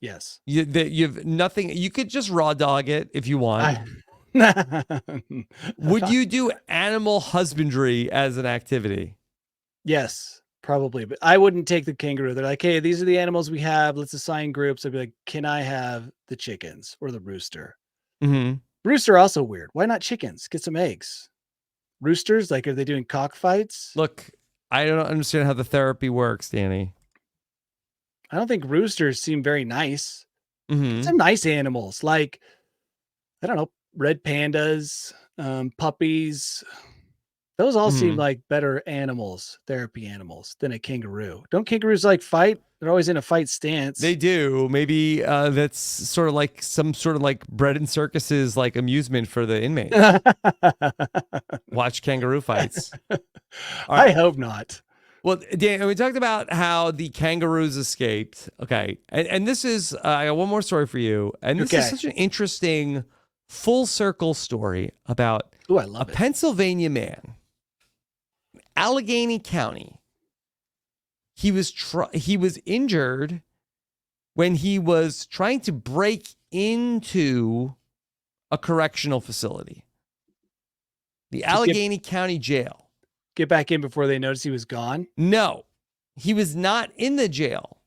Yes. You've nothing. You could just raw dog it if you want. Would you do animal husbandry as an activity? Yes, probably. But I wouldn't take the kangaroo. They're like, hey, these are the animals we have. Let's assign groups. I'd be like, can I have the chickens or the rooster? Rooster also weird. Why not chickens? Get some eggs. Roosters, like, are they doing cockfights? Look, I don't understand how the therapy works, Danny. I don't think roosters seem very nice. Some nice animals, like, I don't know, red pandas, puppies. Those all seem like better animals, therapy animals, than a kangaroo. Don't kangaroos like fight? They're always in a fight stance. They do. Maybe that's sort of like some sort of like bread and circuses, like amusement for the inmates. Watch kangaroo fights. I hope not. Well, Dan, we talked about how the kangaroos escaped. Okay. And this is, I got one more story for you. And this is such an interesting full circle story about a Pennsylvania man, Allegheny County. He was injured when he was trying to break into a correctional facility, the Allegheny County Jail. Get back in before they noticed he was gone? No, he was not in the jail.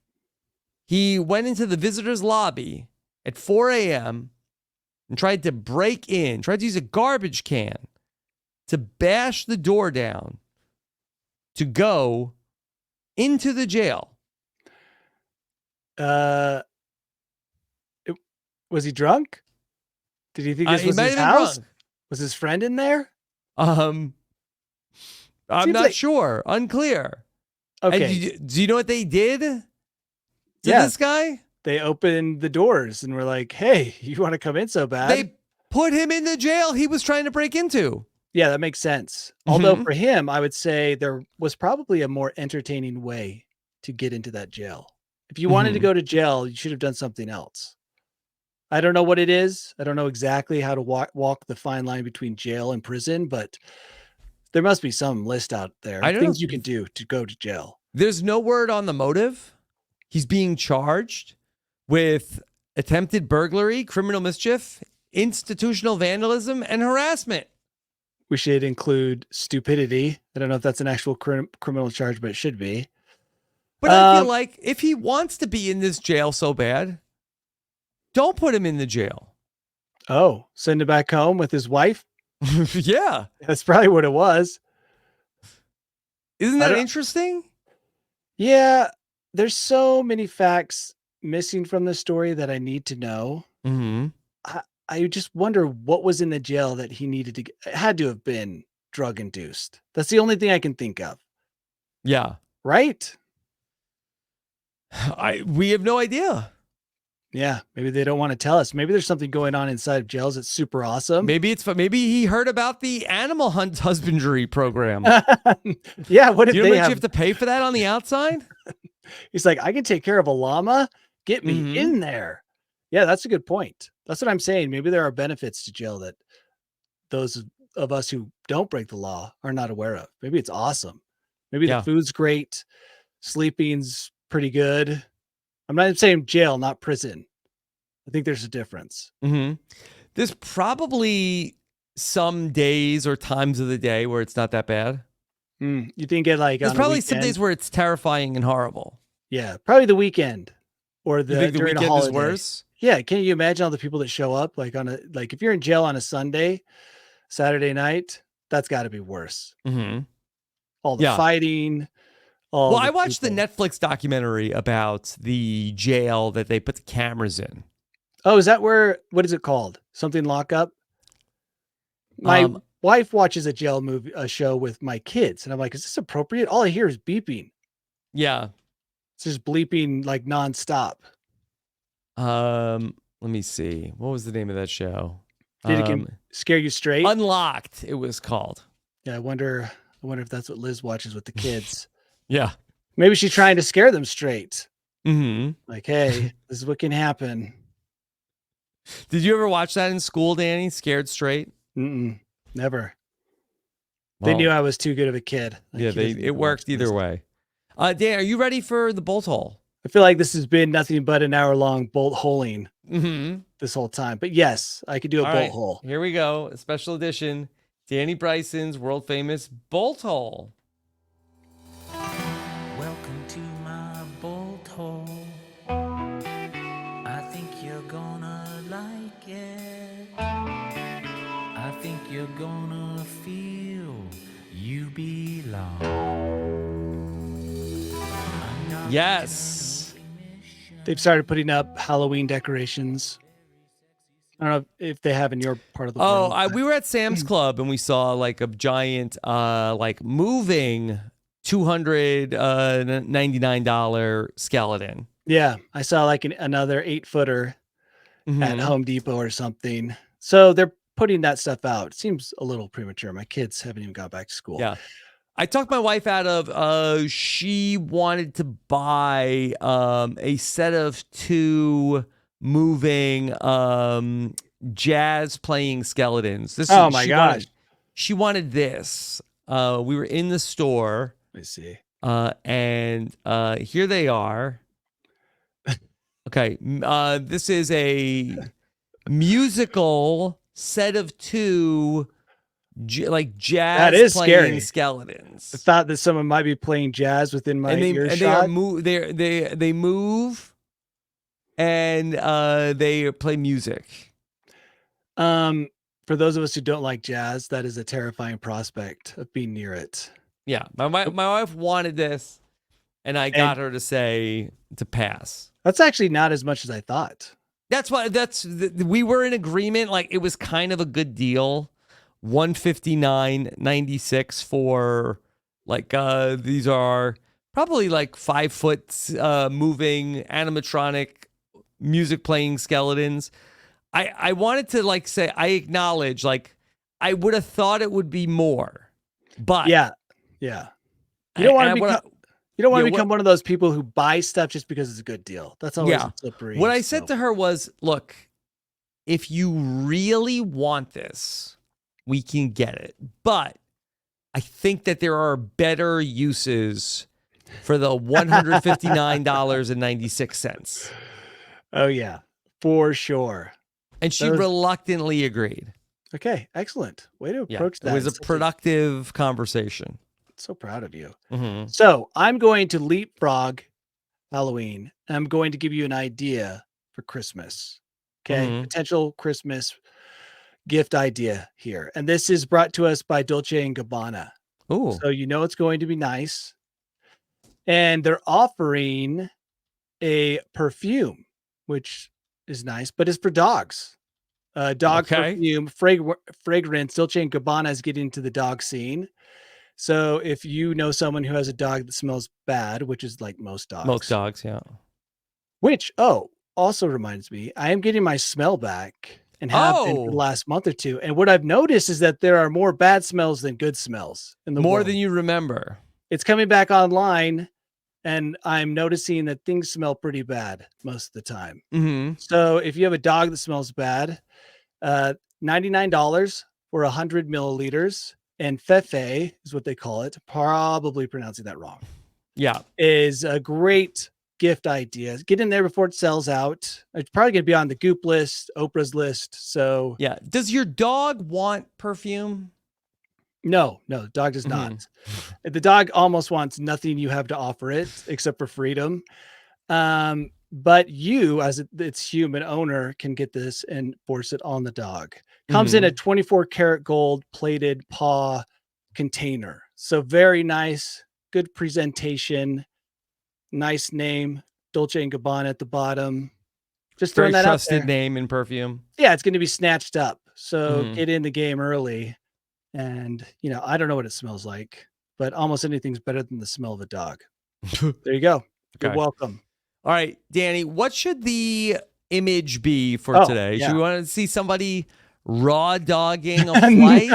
He went into the visitor's lobby at 4 a.m. and tried to break in, tried to use a garbage can to bash the door down to go into the jail? Was he drunk? Did he think this He was might his have been house? drunk. Was his friend in there? I'm Seems not like- sure. Unclear. And Okay. do you know what they did to Yeah. this guy? They opened the doors and were like, "Hey, you want to come in so bad?" They put him in the jail he was trying to break into. Yeah, that makes sense. Although Mhm. for him, I would say there was probably a more entertaining way to get into that jail. If you wanted to Mhm. go to jail, you should have done something else. I don't know what it is. I don't know exactly how to walk the fine line between jail and prison, but there must be some list out there I of don't things know. you can do to go to jail. There's no word on the motive. He's being charged with attempted burglary, criminal mischief, institutional vandalism, and harassment. We should include stupidity. I don't know if that's an actual criminal charge, but it should be. But I feel like if he wants to be in this jail so bad, don't put him in the jail. Oh, send him back home with his wife? Yeah. That's probably what it was. Isn't that interesting? Yeah, there's so many facts missing from the story that I need to know. Mm-hmm. I just wonder what was in the jail that he needed to get. It had to have been drug induced. That's the only thing I can think of. Yeah. Right? We have no idea. Yeah, maybe they don't want to tell us. Maybe there's something going on inside of jails that's super awesome. Maybe he heard about the animal husbandry program. Yeah, what if Do you know they how much you have to pay for that on the outside? He's like, I can take care of a llama. Get me Mhm. in there. Yeah, that's a good point. That's what I'm saying. Maybe there are benefits to jail that those of us who don't break the law are not aware of. Maybe it's awesome. Maybe Yeah. the food's great. Sleeping's pretty good. I'm not saying jail, not prison. I think there's a difference. Mm-hmm. There's probably some days or times of the day where it's not that bad. You think it like There's on a probably some weekend? days where it's terrifying and horrible. Yeah, probably the weekend or You think the during a weekend is holiday. worse? Yeah, can you imagine all the people that show up like if you're in jail on a Sunday, Saturday night, that's got to be worse. Mm-hmm. All the fighting. Well, I watched the Netflix documentary about the jail that they put the cameras in. Oh, is that what is it called? Something lockup? My wife watches a jail a show with my kids, and I'm like, is this appropriate? All I hear is beeping. Yeah. It's just bleeping like nonstop. Let me see. What was the name of that show? Did it scare you straight? Unlocked, it was called. Yeah, I wonder if that's what Liz watches with the kids. Yeah. Maybe she's trying to scare them straight. Mm-hmm. Like, hey, this is what can happen. Did you ever watch that in school, Danny? Scared Straight? Never. Well, they knew I was too good of a kid. Like, yeah, it worked either way. Dan, are you ready for the bolt hole? I feel like this has been nothing but an hour-long bolt holing Mm-hmm. this whole time. But yes, I could do a bolt hole. Here we go. A special edition. Danny Bryson's world-famous bolt hole. Welcome to my bolt hole. I think you're gonna like it. I think you're gonna feel you belong. Yes. They've started putting up Halloween decorations. I don't know if they have in your part of the world. We were at Sam's Club and we saw like a giant, like moving $299 skeleton. Yeah, I saw like another 8-footer Mm-hmm. at Home Depot or something. So they're putting that stuff out. It seems a little premature. My kids haven't even got back to school. Yeah. I talked my wife out of, she wanted to buy a set of 2 moving jazz playing skeletons. Oh my gosh. She wanted this. We were in the store. Let me see. And here they are. Okay. This is a musical set of 2 like jazz that is playing scary. skeletons. The thought that someone might be playing jazz within my earshot. They move and they play music. For those of us who don't like jazz, that is a terrifying prospect of being near it. Yeah, my wife wanted this, And I got her to say to pass. That's actually not as much as I thought. That's why we were in agreement. Like it was kind of a good deal. $159.96 for like these are probably like 5 foot moving animatronic music playing skeletons. I wanted to like say I acknowledge like I would have thought it would be more, but yeah. You don't want to become one of those people who buy stuff just because it's a good deal. That's always slippery. What I said to her was, look, if you really want this, we can get it. But I think that there are better uses for the $159.96. Oh, yeah, for sure. And she reluctantly agreed. Okay, excellent. Way to approach that. It was a productive conversation. So proud of you. Mm-hmm. So I'm going to leapfrog Halloween. And I'm going to give you an idea for Christmas. Okay, potential Christmas gift idea here. And this is brought to us by Dolce & Gabbana. Ooh. So you know it's going to be nice. And they're offering a perfume, which is nice, but it's for dogs. Dog perfume, fragrance. Dolce & Gabbana is getting into the dog scene. So if you know someone who has a dog that smells bad, which is like most dogs. Most dogs, yeah. Which, also reminds me, I am getting my smell back and have been for the last month or two. And what I've noticed is that there are more bad smells than good smells in the world. More than you remember. It's coming back online, and I'm noticing that things smell pretty bad most of the time. Mm-hmm. So if you have a dog that smells bad, $99 for 100 milliliters. And Fefe is what they call it. Probably pronouncing that wrong. Yeah. Is a great gift idea. Get in there before it sells out. It's probably going to be on the Goop list, Oprah's list. So yeah. Does your dog want perfume? No, the dog does not. The dog almost wants nothing you have to offer it except for freedom. But you, as its human owner, can get this and force it on the dog. Comes in a 24 karat gold plated paw container. So very nice, good presentation, nice name, Dolce & Gabbana at the bottom. Just throwing that out there. Trusted name in perfume. Yeah, it's going to be snatched up. So get in the game early. And, I don't know what it smells like, but almost anything's better than the smell of a dog. There you go. Okay. You're welcome. All right, Danny, what should the image be for today? Yeah. Should we want to see somebody raw dogging a flight?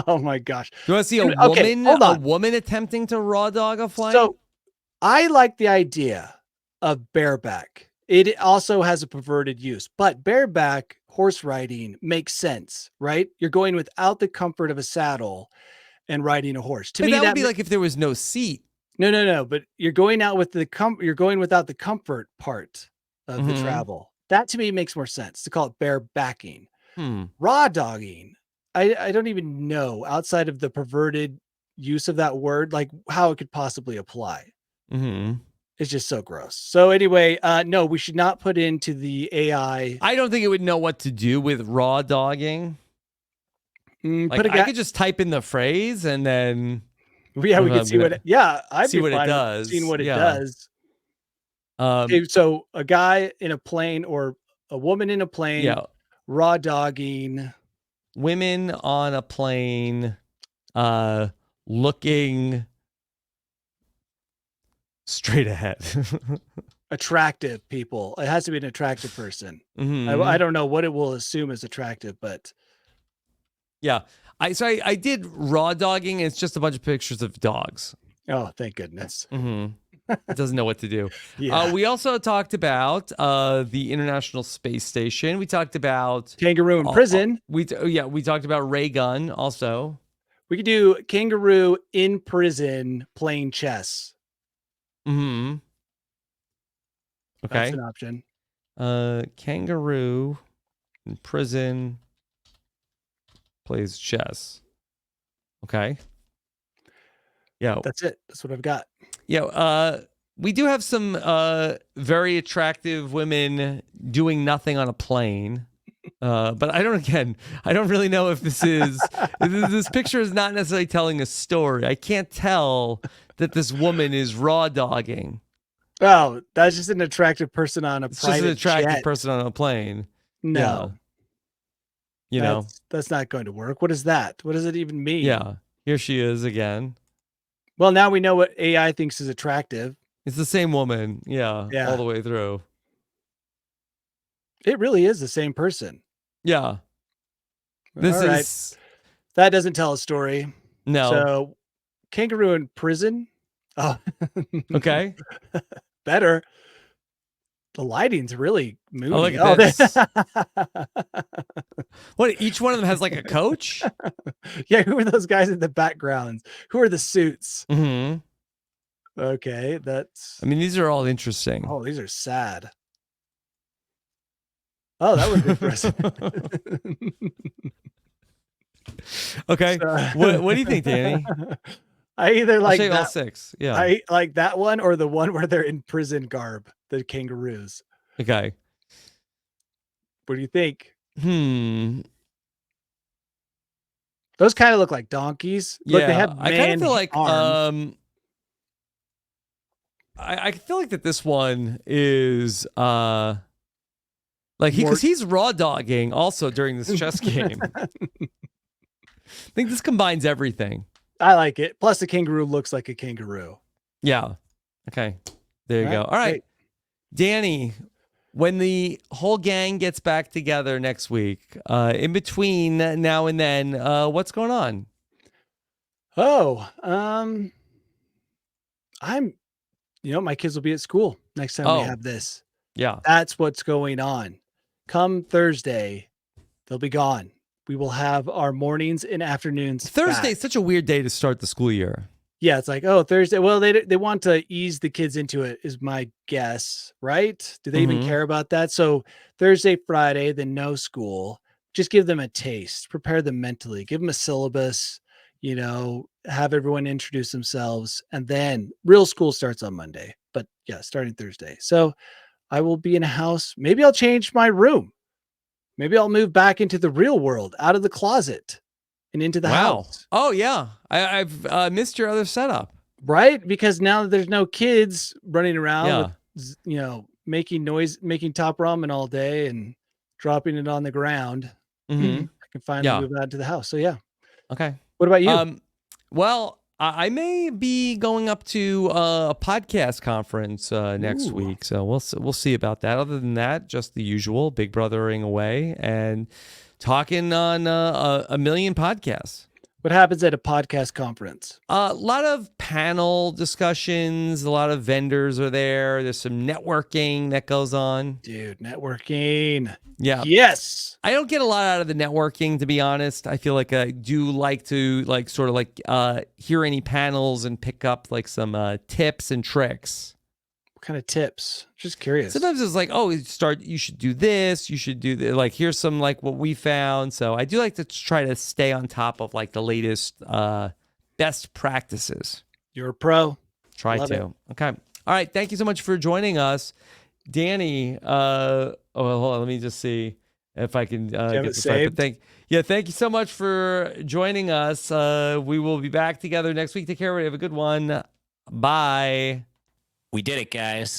Oh my gosh. Do you want to see a woman attempting to raw dog a flight? So I like the idea of bareback. It also has a perverted use, but bareback horse riding makes sense, right? You're going without the comfort of a saddle and riding a horse. To me, that would be like if there was no seat. No. But you're going out with you're going without the comfort part of the travel. That to me makes more sense to call it barebacking. Raw dogging. I don't even know outside of the perverted use of that word, like how it could possibly apply. It's just so gross. So anyway, no, we should not put into the AI. I don't think it would know what to do with raw dogging. I could just type in the phrase and then. Yeah, we can see what. I'd see be what fine it does. Seeing what it does. So a guy in a plane or a woman in a plane, raw dogging. Women on a plane, looking straight ahead. Attractive people. It has to be an attractive person. I don't know what it will assume is attractive, but yeah. I did raw dogging. It's just a bunch of pictures of dogs. Oh, thank goodness. It doesn't know what to do. Yeah. We also talked about the International Space Station. We talked about Kangaroo in prison. We talked about raygun also. We could do Kangaroo in prison playing chess. Okay. That's an option. Kangaroo in prison plays chess. Okay. Yeah. That's it. That's what I've got. Yeah. We do have some very attractive women doing nothing on a plane. But I don't really know if this picture is not necessarily telling a story. I can't tell that this woman is raw dogging. Oh, that's just an attractive person on a It's just an private attractive jet. person on a plane. No, You know. that's not going to work. What is that? What does it even mean? Yeah. Here she is again. Well, now we know what AI thinks is attractive. It's the same woman. Yeah. Yeah. All the way through. It really is the same person. Yeah. This All right. is That doesn't tell a story. no. So, kangaroo in prison. Oh, Okay. better. The lighting's really moody. Oh, look at this. this. What? Each one of them has like a coach? Yeah, who are those guys in the backgrounds? Who are the suits? Hmm. Okay, that's. I mean, these are all interesting. Oh, these are sad. Oh, that was depressing. Okay. What do you think, Danny? I either like I'll say all that, 6. Yeah. I like that one or the one where they're in prison garb, the kangaroos. Okay. What do you think? Those kind of look like donkeys. Look, they have I kind of feel like arms. I feel like that this one is like More- because he's raw dogging also during this chess game. I think this combines everything. I like it. Plus, the kangaroo looks like a kangaroo. Yeah. Okay. There you All go. right, All right. great. Danny, when the whole gang gets back together next week, in between now and then, what's going on? Oh, my kids will be at school next time we have this. Yeah. That's what's going on. Come Thursday, they'll be gone. We will have our mornings and afternoons. Thursday is back. such a weird day to start the school year. Yeah, it's like, oh, Thursday. Well, they want to ease the kids into it, is my guess, right? Do they even care about that? So Thursday, Friday, then no school. Just give them a taste, prepare them mentally, give them a syllabus, have everyone introduce themselves, and then real school starts on Monday. But yeah, starting Thursday. So I will be in a house. Maybe I'll change my room. Maybe I'll move back into the real world, out of the closet and into the house. Oh, yeah. I've missed your other setup. Right? Because now that there's no kids running around, with, making noise, making top ramen all day and dropping it on the ground, I can finally move out to the house. So, yeah. Okay. What about you? Well, I may be going up to a podcast conference next week, so we'll see about that. Other than that, just the usual, big brothering away and talking on a million podcasts. What happens at a podcast conference? A lot of panel discussions. A lot of vendors are there. There's some networking that goes on. Dude, networking. Yeah. Yes. I don't get a lot out of the networking, to be honest. I feel like I do like to hear any panels and pick up like some tips and tricks. What kind of tips? Just curious. Sometimes it's like, oh, you should do this. You should do this. Like, here's some like what we found. So I do like to try to stay on top of like the latest best practices. You're a pro. Try Love to. it. Okay. All right. Thank you so much for joining us. Danny, hold on. Let me just see if I can get this right. But thank you so much for joining us. We will be back together next week. Take care. Have a good one. Bye. We did it, guys.